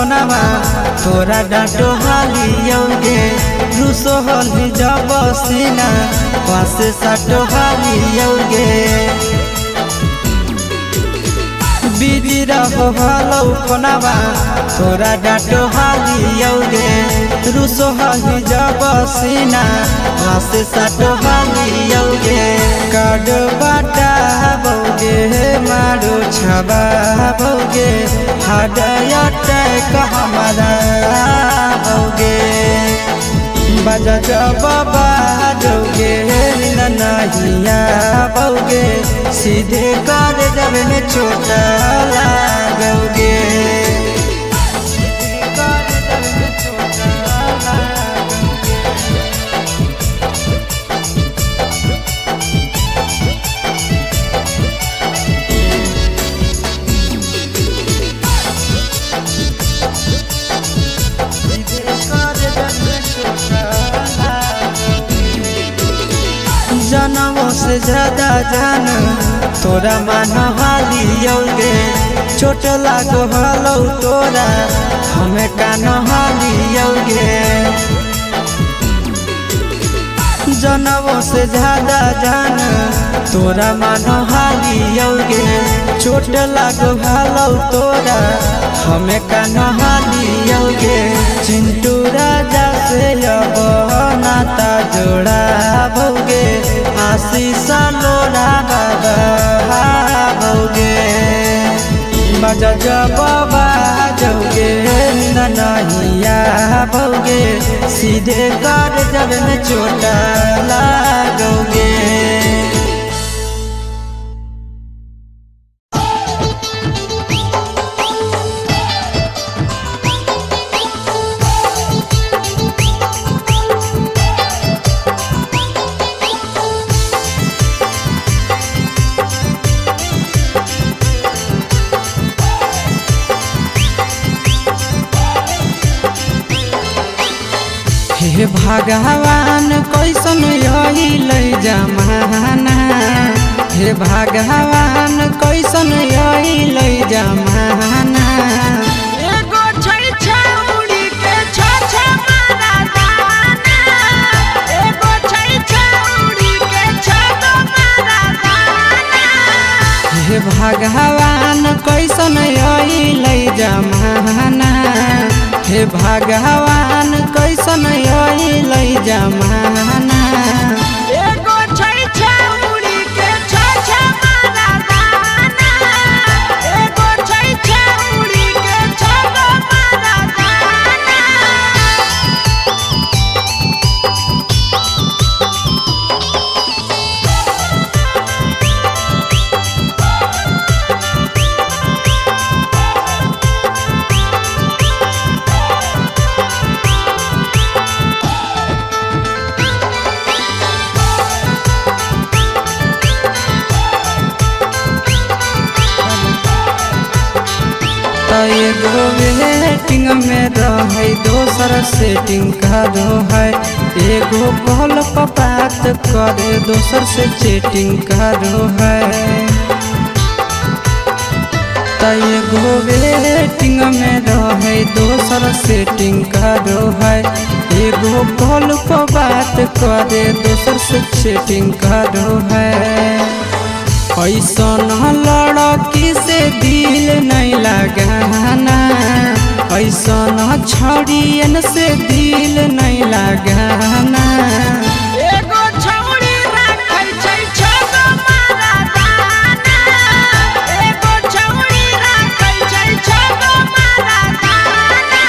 फोनवा तोरा डांटो हालियोगे रूसो हली जब सीना पासे साटो हालियोगे बिजी रहो हलो फोनवा तोरा डांटो हालियोगे रूसो हली जब सीना पासे साटो हालियोगे कार्ड बाटा बोगे मारो छबा बोगे हार्ट अटैक हमारा बोगे बजा जब बाजोगे नहिया बोगे सीधे कर जब में छोटा लागोगे जनमों से ज्यादा जान तोरा मान हालियोगे चोट लागो हलो तोरा हमें कान हालियोगे जनमों से ज्यादा जान तोरा मान हालियोगे चोट लागो हलो तोरा हमें कान हालियोगे चिंटू राजा से अब नाता जोड़ा भोगे आशीष लोड़ा बाबा भोगे बजा जब बाजोगे नहिया भोगे सीधे कर जब में चोटा लागोगे। हे भगवान कैसन यही जमाना हे भगवान कैसन यही जमाना एगो छै छौड़ी के छ मारा दाना एगो छै छौड़ी के छ मारा दाना हे भगवान कैसन यही जमाना हे भगवान कैसन यही जमाना एगो छै छौड़ी के छ मारा दाना एगो छै छौड़ी के छ मारा दाना एगो वेटिंग में रहे दोसर सेटिंग करो है एगो कॉल पर बात करे दोसर से चैटिंग करो है एगो वेटिंग में रहे दोसर सेटिंग करो है एगो कॉल पर बात करे दोसर से चैटिंग करो है ऐसन लड़की से दिल नहीं लगाना ऐसन छड़ियन से दिल नहीं लगाना एगो छौड़ी राखै छै छ मारा दाना एगो छौड़ी राखै छै छ मारा दाना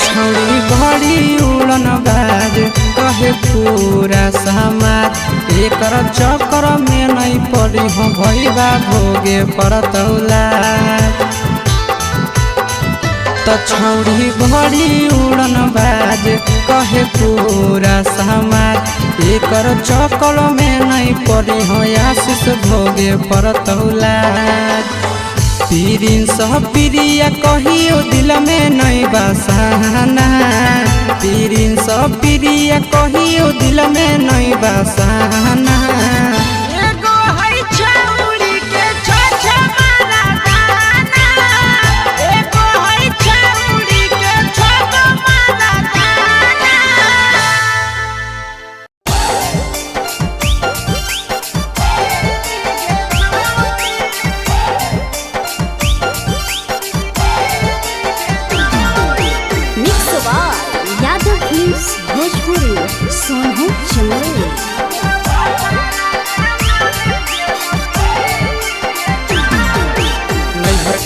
छौड़ी बड़ी उड़न बाज कहे पूरा समाज एकर चक्कर में नहीं पड़ी हो भैया भोगे पड़तौला तो छौड़ी बड़ी उड़न बाज कहे पूरा समाज एकर चक्कर में नहीं पड़ी हो आशीष भोगे परतौला पीरिन सह प्रिया कहियो दिल में नहीं बसाना पीरिन सह प्रिया कहियो दिल में नहीं बसाना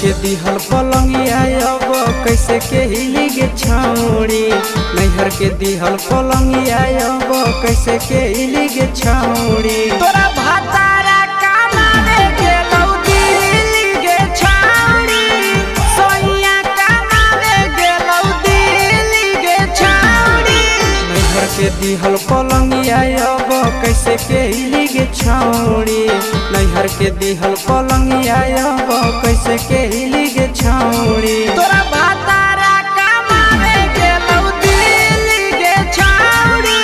के दिहल पलंगिया अब कैसे के हिली गे छौड़ी नैहर के दिहल पलंगिया अब कैसे के हिली गे छौड़ी तोरा भातारा कमावे गेलौ दिल्ली गे छौड़ी सोइया कमावे गेलौ दिल्ली गे छौड़ी नैहर के दिहल पलंगिया अब कैसे के हिली गे छौड़ी नैहर के दिहल पलंगिया अब कैसे के हिली गे छौड़ी तोरा भातारा कमावे गेलौ दिल्ली गे छौड़ी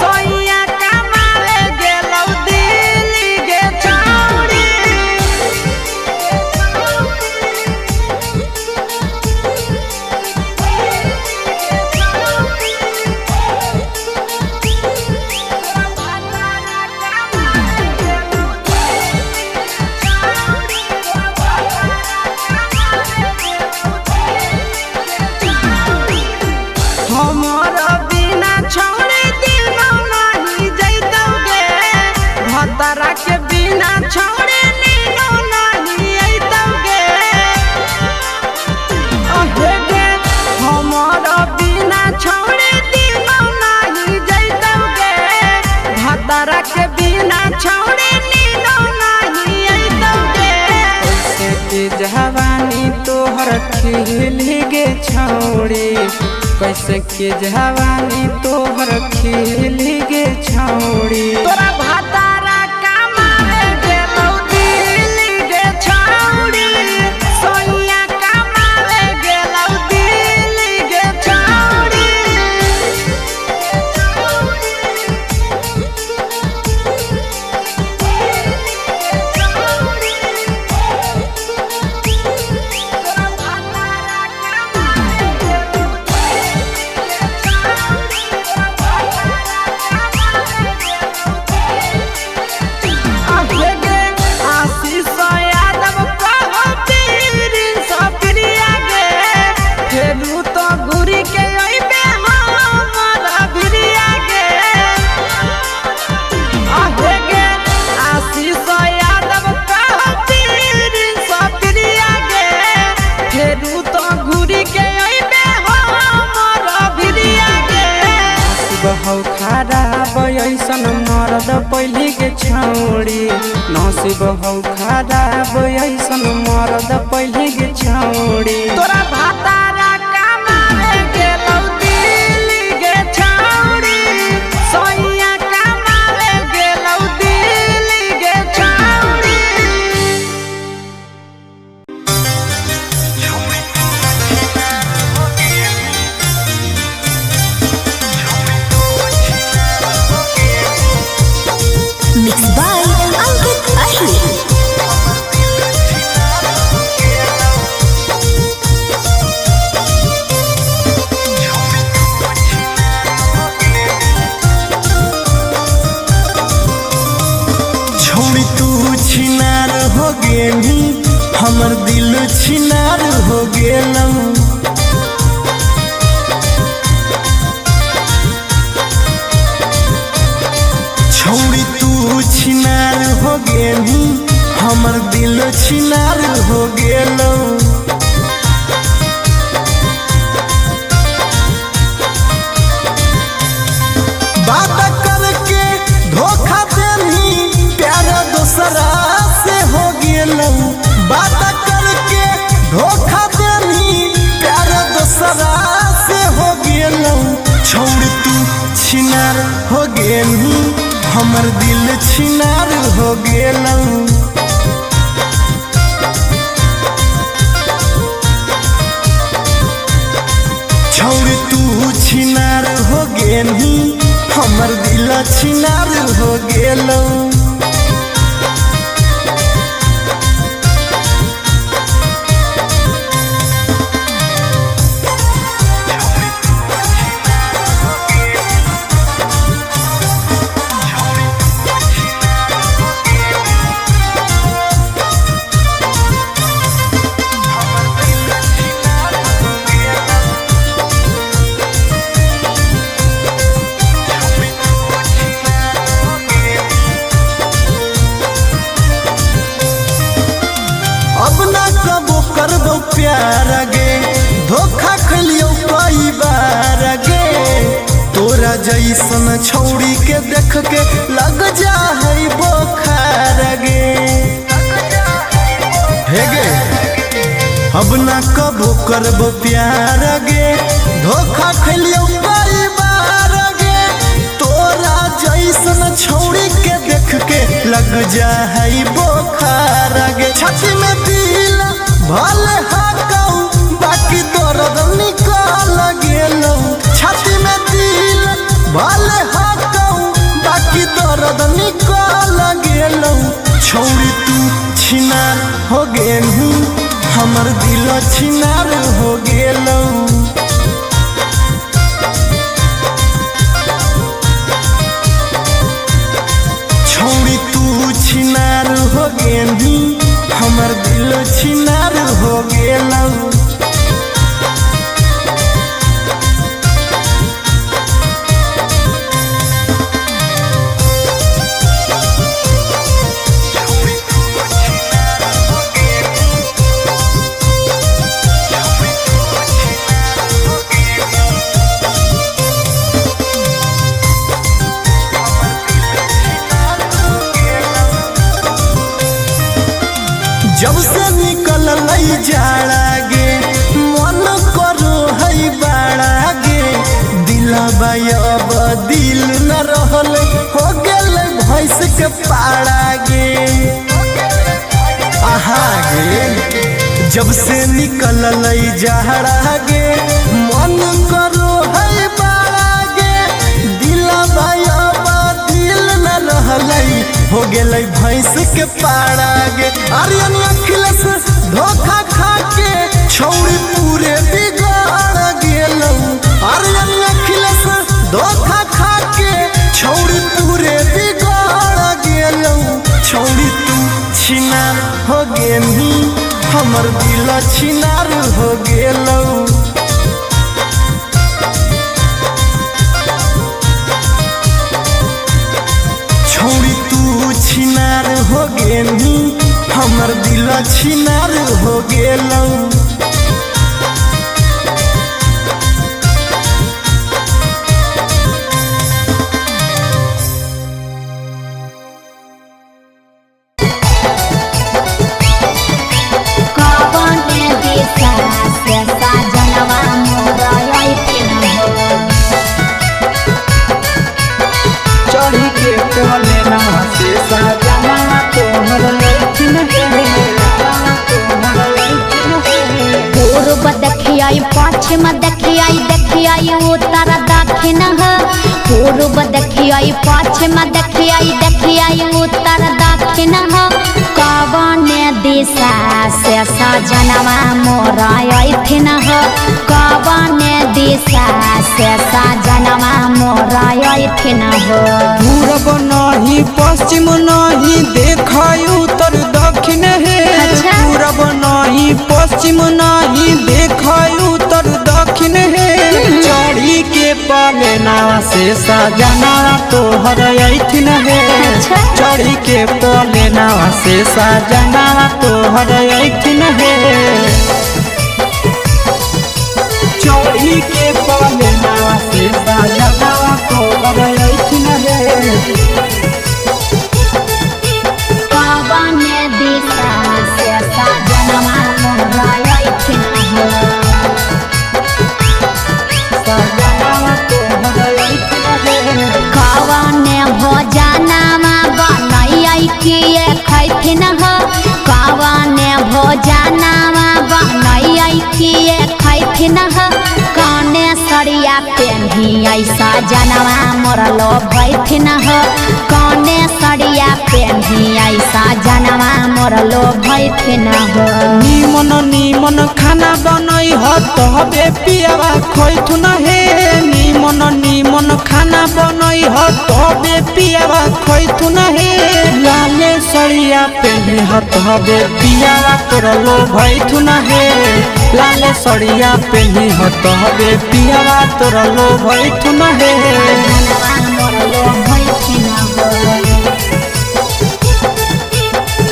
सोइया कमावे गेलौ दिल्ली गे छौड़ी तारा के बिना छोड़े नीनो नहीं आइतौगे अहे गे हमारा बिना छोड़े दिनो नहीं जाइतौगे तारा के बिना छोड़े नीनो नहीं आइतौगे कैसे के जवानी तोहर खिली गे छौड़ी कैसे के जवानी तोहर खिली गे छौड़ी तोरा भातारा कमावे गेलौ दिल्ली गे छौड़ी सोइया कमावे गेलौ दिल्ली गे छौड़ी बहु खराब ऐसन मरद पहली के छौड़ी नसीब हौ खराब ऐसन मरद पहली के छौड़ी तोरा भातारा कमावे गेलौ दिल्ली गे छौड़ी सोइया कमावे गेलौ दिल्ली गे छौड़ी Mixed by Ankit Ahi. छोड़ी तू छिनार हो गेली हमर दिल छिनार हो गेलौ छोड़ी तू छिनार हो गेली हमर दिल छिनार हो गेलौ बात करके धोखा देनी प्यार दूसरा से हो गेलौ बात करके धोखा देनी प्यार छिनार हो गेनी हमर दिल छिनार हो गेलऊ छौरी तू छिनार हो गेनी हमर दिल छिनार हो गेलऊ अब ना कबो करबो प्यार गे धोखा खलियो कई बार गे तोरा जैसन छौड़ी के देख के लग जा है बोखार गे हे गे अब ना कबो करबो प्यार गे धोखा खलियो कई बार गे तोरा जैसन छौड़ी के देख के लग जा है बोखार गे छाती में दिल भले हाकऊ बाकी दर्द निकाल गेलऊ छाती में दिल भले हाकऊ बाकी दर्द निकाल गेलऊ छौरी तू छिनार हो गेलू हमर दिल छिनार हो गेलऊ छौरी तू छिनार हो गेनी हमर दिल छिनार हो गेलऊ जब से निकल लई जाड़ा गे मन करो है बाड़ा गे दिलबा अब दिल न रहल हो गेल भैंस के पाड़ा गे आहा गे जब से निकल लई जाड़ा गे मन करो है बाड़ा गे दिलबा अब दिल न रहल हो गेलै भैंस के पाड़ा गे आर्यन अखिलेश धोखा खा के छौरी पूरे बिगाड़ गेलऊ आर्यन अखिलेश धोखा खा के छौरी पूरे बिगाड़ गेलऊ छौरी तू छिनार हो गेनी हमर दिल छिनार हो गेलऊ छौरी तू छिनार हो गेनी हमर दिल छिनार हो गेलऊ चढ़ी के कोले ना से सजना तोहर लैठिन पूर्व देखियाई पश्चिम देखियाई उत्तर दक्षिण पूर्व देखियाई पश्चिम देखियाई उत्तर दक्षिण कवन दिशा से सजनवा मोरा अइथिन कवन दिशा से सजनवा मोरा अइथिन पूरब नहीं पश्चिम नहीं देखाई उत्तर दक्षिण है अच्छा। पूरब नहीं पश्चिम नहीं देखाई उत्तर दक्षिण है चढ़ी के पलेना से सजना तोहर अइथिन है अच्छा। चढ़ी के पलेना से सजना तोहर अइथिन है चढ़ी के पलेना से सजना तोहर अइथिन है कवन दिशा से सजनवा मोरा अइथिन सजना तोहर अइथिन है जनवा मोरलो भैथिन हो कौने सड़िया पेन्ही ऐसा जनवा मोरलो भैथिन हो निमन निमन खाना बनई हो तबे पियावा खोइथुन हे निमन निमन खाना बनई हो तबे पियावा खोइथुन हे लाले सड़िया पेन्ही हो तबे पियावा तोरलो भैथुन हे लाले सड़िया पेन्ही हो तबे पियावा तोरलो भैथुन हे जनवा मोरलो भैथिन हो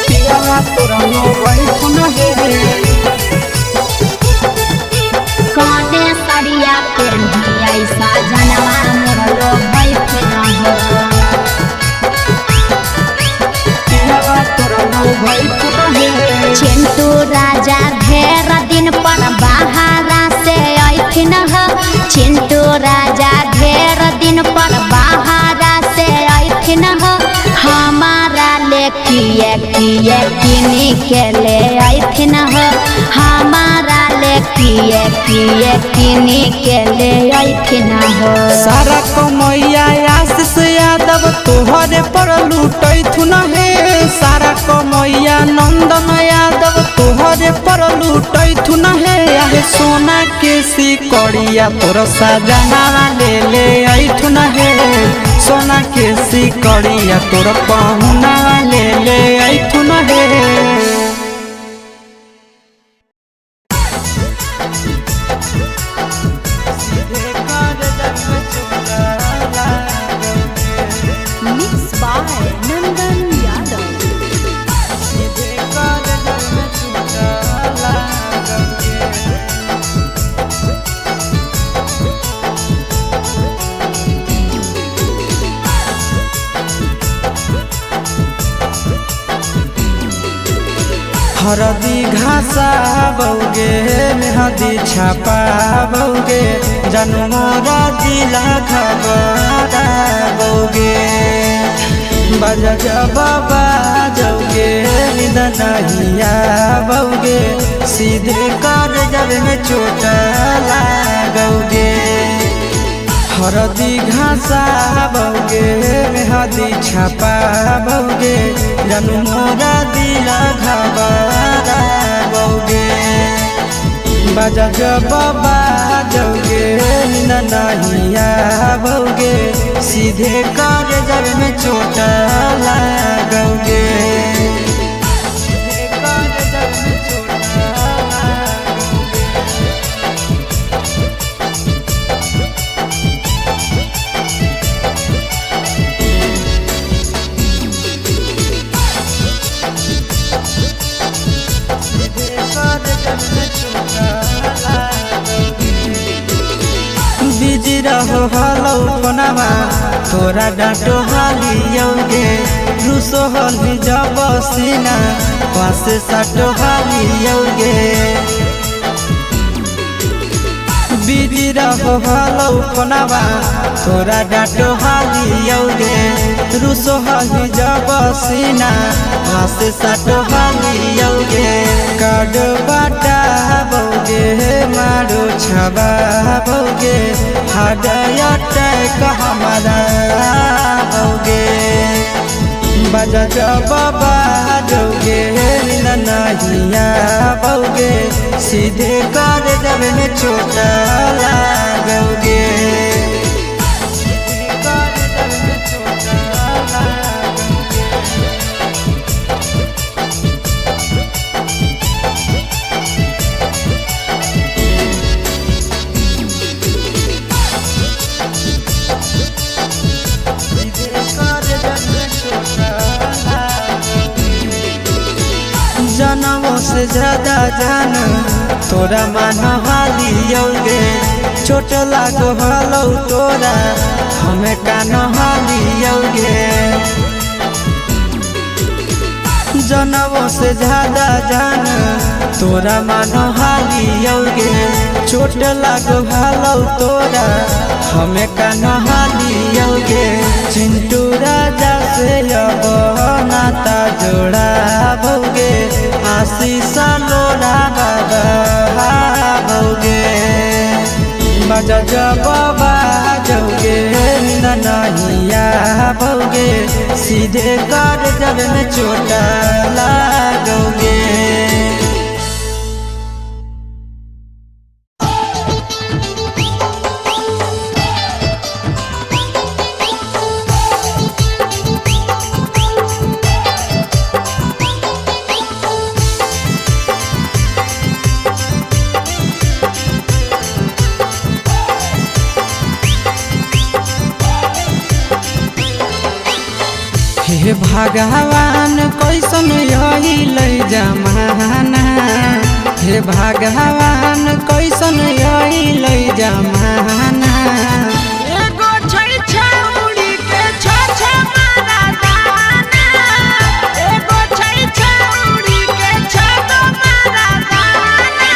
पियावा तोरलो भैथुन हे कौने सड़िया पेन्ही ऐसा जनवा मोरलो भैथिन हो पियावा तोरलो भैथुन हे चिंटू राजा ढेर दिन पर बाहरा से अइथिन हो चिंटू राजा ढेर दिन पर बाहरा से अइथिन हो हमारा ले किए किए किनी के ले अइथिन हो हमारा ले किए किए किनी के ले अइथिन हो सारा कमैया आशीष यादव तोहरे पर लूटैथुन हे सारा कमैया नंदन यादव तोहरे पर लूटैथुन हे आहे सोना के सिकड़िया तोर सजनावा ले अइथुन हे सोना के सिकड़िया तोर पहुनावा ले अइथुन हे Mixed by Nandan Yadav हरदी घासा बौगे मेहदी छापा बौगे जनमोरा जिला खबरा बौगे बजा बाबा जौगे निदनहिया बौगे सीधे कर जब में चोट लागोगे हरदी घासा बौगे मेहदी छापा बौगे जनमोरा दिला घबरा बौगे बजा बाबा जौगे नहिया बौगे सीधे कर जब में चोट लागोगे बिजी रहो हलौ कोनामा तोरा डाँटो हालियौगे रुसो हली जब सीना पासे साटो हालियौगे बिजी रहो हलौ कोनामा तोरा डाँटो हालियौगे रुसो हली जब सीना पासे साटो हालियौगे काड बाटा बौगे मारो छबा बौगे हाडया टैक हमारा बौगे बजा बाबा जौगे नहिया बौगे सीधे कर जब में चोट लागोगे जनमों से ज्यादा जान तोरा मान हालियौगे चोट लागो हलौ तोरा हमें कान हालियौगे जनमों से ज्यादा जान तोरा मान हालियौगे चोट लागो हलौ तोरा हमें कान हालियौगे चिंटू राजा से अब नाता जोड़ा भौगे आशीष लोड़ा बाबा भौगे बजा जब बाजोगे नहीं आओगे, सीधे कर जब में चोट लागोगे। हे भगवान कैसन यही लई जमाना, हे भगवान कैसन यही लई जमाना। एगो छै छौरी के छ मारा दाना, एगो छै छौरी के छ मारा दाना।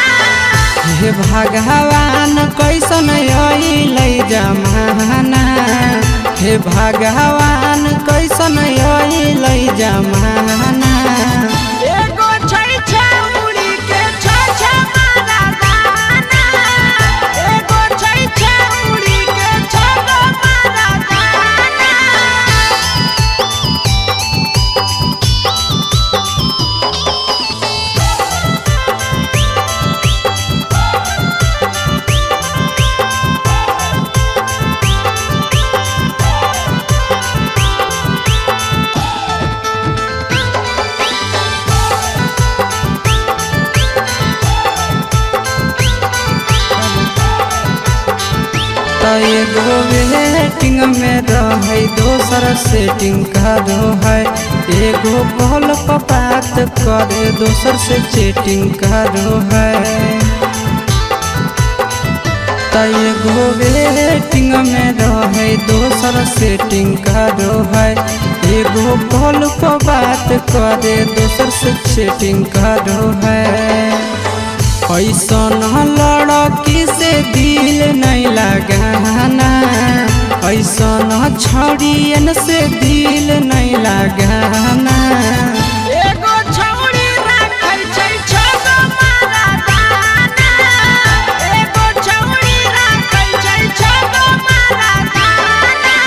हे भगवान कैसन यही लई जमाना, हे भगवान कैसन यही लई जमाना। एगो छै छौरी के छ मारा दाना, एगो छै छौरी के छ मारा दाना। एगो वेटिंग में रहे दोसर सेटिंग का दो है, एगो कॉल पर बात करे दोसर से चैटिंग का दो है। एगो वेटिंग में रहे दोसर सेटिंग का दो है, एगो कॉल पर बात करे दोसर से चैटिंग का दो है। ऐसन लड़की से दिल नहीं लगाना, ऐसन छड़ियन से दिल नहीं लगाना। एगो छौरी राखै छै छ मारा दाना, एगो छौरी राखै छै छ मारा दाना।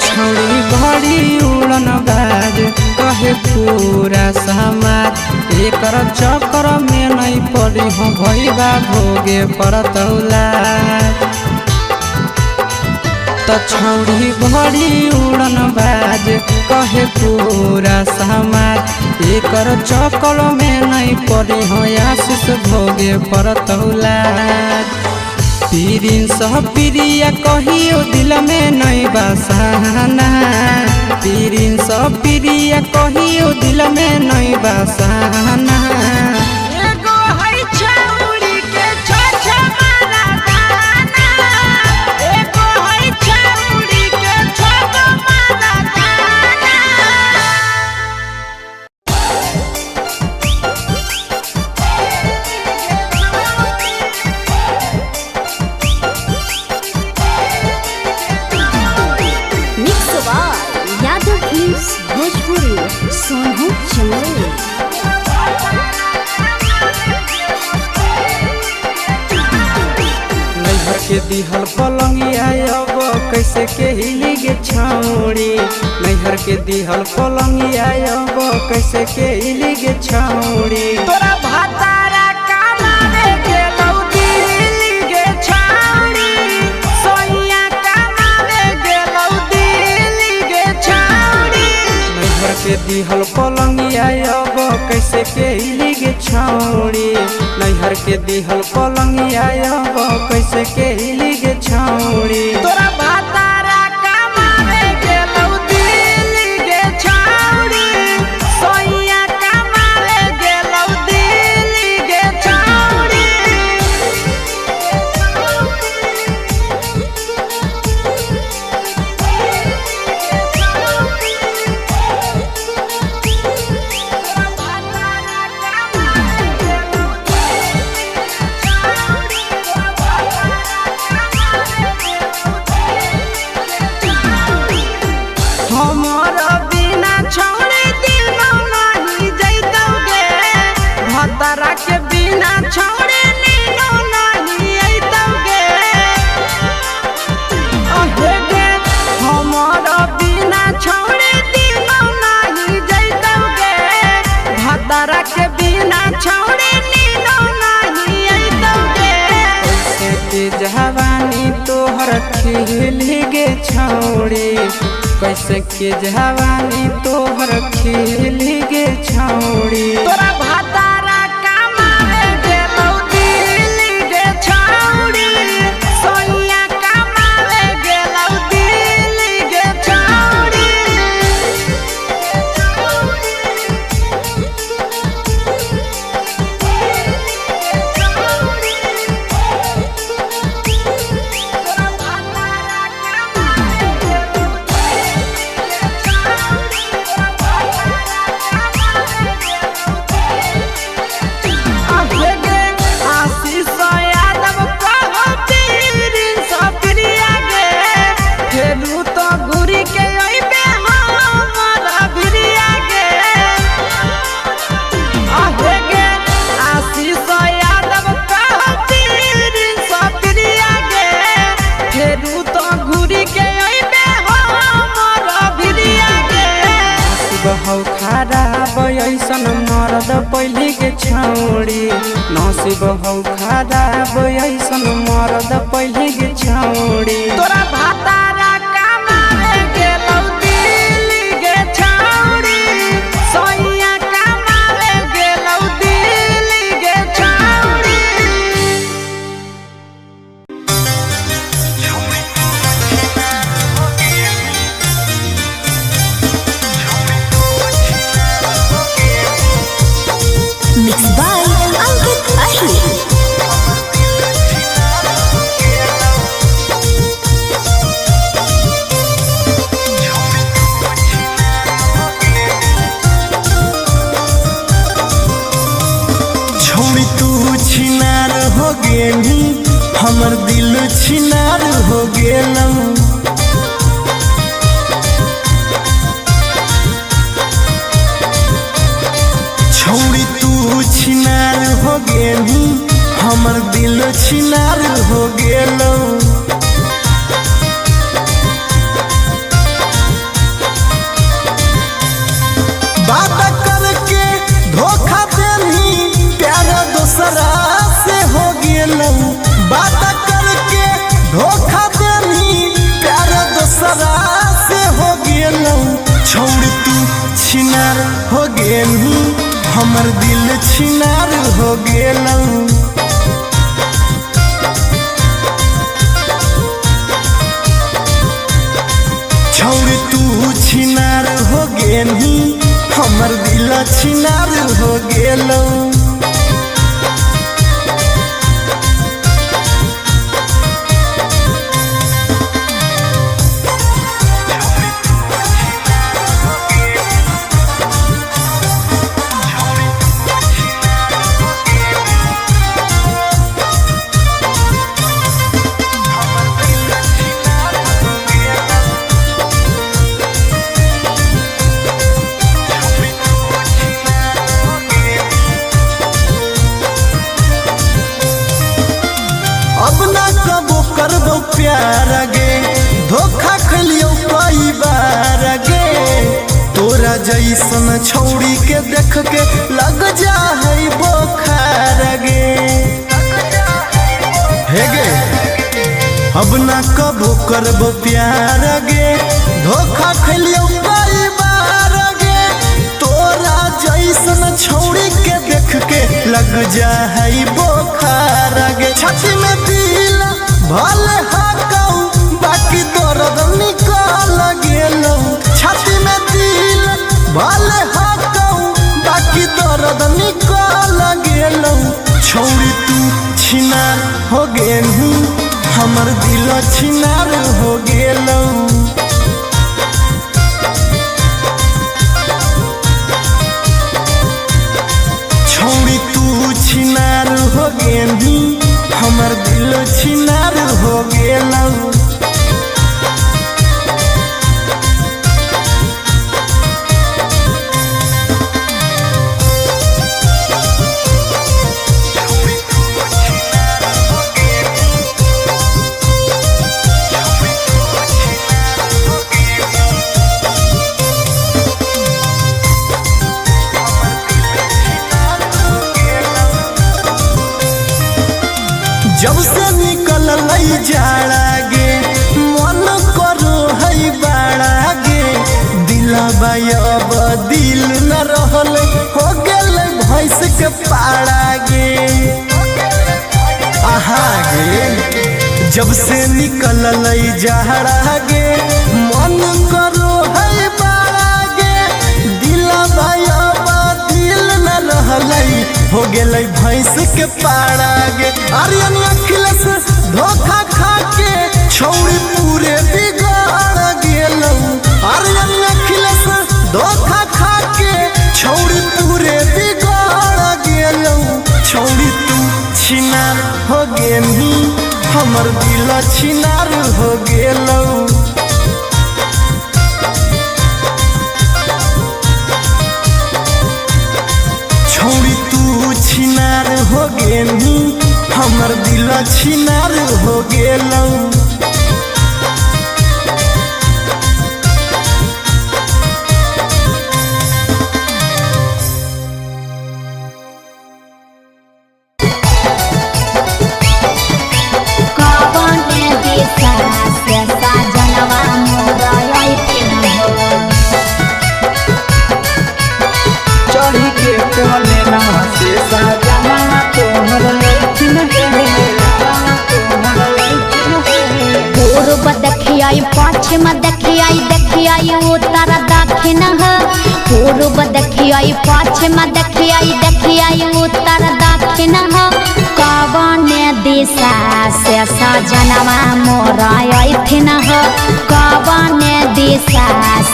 छौड़ी बड़ी उड़न बाज कहे पूरा समाज, एकर चक्कर में नहीं पड़ी हो भैया भोगे परतौला। छौड़ी बड़ी उड़न बाज कहे पूरा समाज, एकर चक्कर में नहीं पड़ी हो आशीष भोगे परतौला। प्रिंस प्रिया कहियो दिल में नहीं बसाना, प्रिंस प्रिया कहियो दिल में नहीं बसाना। एगो है छौरी के छ मारा दाना, एगो है छौरी के छ मारा दाना। यादव फिल्म्स भोजपुरी सोनू चंदेल। नैहर के दिहल पलंगिया अब कैसे के हिली गे छौड़ी, नैहर के दिहल पलंगिया अब कैसे के हिली गे छौड़ी। तोरा भातारा कमावे गेलौ दिल्ली गे छौरी, सोइया कमावे गेलौ दिल्ली गे छौरी। नैहर के दिहल पलंगिया अब कैसे के हिली गे छौड़ी, नैहर के दिहल पलंगिया अब कैसे के हिली गे छौड़ी। तोरा भातारा कमावे गेलौ दिल्ली गे छौरी, सोइया कमावे गेलौ दिल्ली गे छौरी। के बिना छोड़े नीनो नहीं अइतौगे अहे गे हमारा बिना छोड़े दिनो नहीं जइतौगे भतरा के बिना छोड़े नीनो नहीं अइतौगे कैसे के जवानी तोहर खिली गे छौड़ी कैसे के जवानी तोहर खिली गे छौड़ी तोरा भतारा कमावे गेलौ दिल्ली गे छौड़ी सोनिया कमावे गेलौ दिल्ली गे छौड़ी हौ खराब ऐसन मरद पहले के छौड़ी नसीब हौ खराब ऐसन मरद पहले के छौड़ी तोरा भतारा कमावे गेलौ दिल्ली गे छौड़ी सोनिया कमावे गेलौ दिल्ली गे छौड़ी Mixed by Ankit Ahir. छोड़ी तू छिनार हो गेली हमर दिल छिनार हो गेलौ छोड़ी तू छिनार हो गेली हमर दिल छिनार हो गेलौ बात करके धोखा देनी प्यार दूसरा से हो गेलौ बात करके धोखा देनी प्यार दूसरा से हो गेलौ छोड़ तू छिनार हो गेली हमर दिल छिनार हो गेलौ छोड़ तू छिनार हो गेली हमर दिल छिनार हो गेलौ अब ना कबो करबो प्यार गे धोखा खलियो कई बार गे तोरा जैसन छौड़ी के देख के लग जा है बोखार गे हे गे अब ना कबो करबो प्यार गे धोखा खलियो कई बार गे तोरा जैसन छौड़ी के देख के लग जा है बोखार गे छाती में दिल भले हाकौ बाकी दर्द निकल गेलौ छाती में दिल भले हाकौ बाकी दर्द निकल गेलौ छौड़ी तू छिनार हो गेलू हमर दिल छिनार हो गेलौ छौड़ी तू छिनार हो गेली हमर दिल छिनार हो गेलौ जब से निकल जाड़ा गे मन करो है बाड़ा गे दिलबा अब दिल न रहल हो गेल भैंस के पाड़ा गे आहा गे जब से निकल जाड़ा गे मन करो है बाड़ा गे दिलबा अब दिल न रहल हो गेल भैंस के पाड़ा गे आर्यन अखिलेश धोखा खा के छौड़ी पूरे बिगाड़ गेलौ आर्यन अखिलेश धोखा खा के छौड़ी पूरे बिगाड़ गेलौ छौड़ी तू छिनार हो गेनी हमर दिल छिनार हो गेलौ छौड़ी तू छिनार हो गेनी हमर दिल छिनार हो गेलौ चढ़ी के कोले नवा से सजना तोहर लैथिन पूर्व देखियाई पश्चिम देखियाई देखियाई उत्तर दक्षिण पूर्व देखियाई पश्चिम देखियाई देखियाई उत्तर दक्षिण कवन दिशा से सजनवा मोर अइथिन कवन दिशा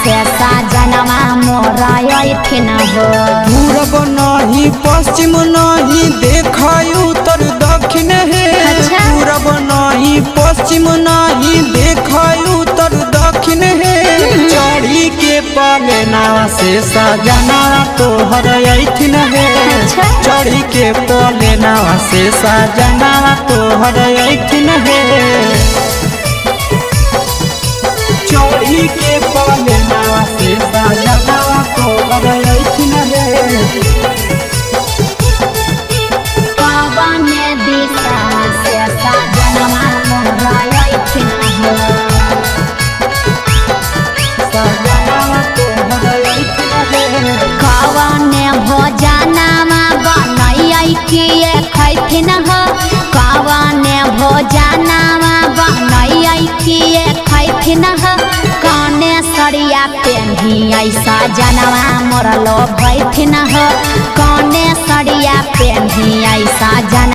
से सजनवा मोर अइथिन पूरब नहीं पश्चिम नहीं देखाई उत्तर दक्षिण है अच्छा। पूरब नहीं पश्चिम नहीं देखाई उत्तर दक्षिण है चढ़ी के पाले नावा से सजना तोहर अइथिन है अच्छा। चढ़ी के पाले नावा से सजना तोहर अइथिन है चढ़ी के पाले नावा से सजना तोहर अइथिन है कवन दिशा से सजनवा मोर अइथिन कवन भोजनमा बनैयै किए खैथिन कवन भोजनमा बनैयै किए खैथिन कने सरिया पेन्हियै सजनवा मोर लोभैथिन कने सरिया पेन्हियै सजन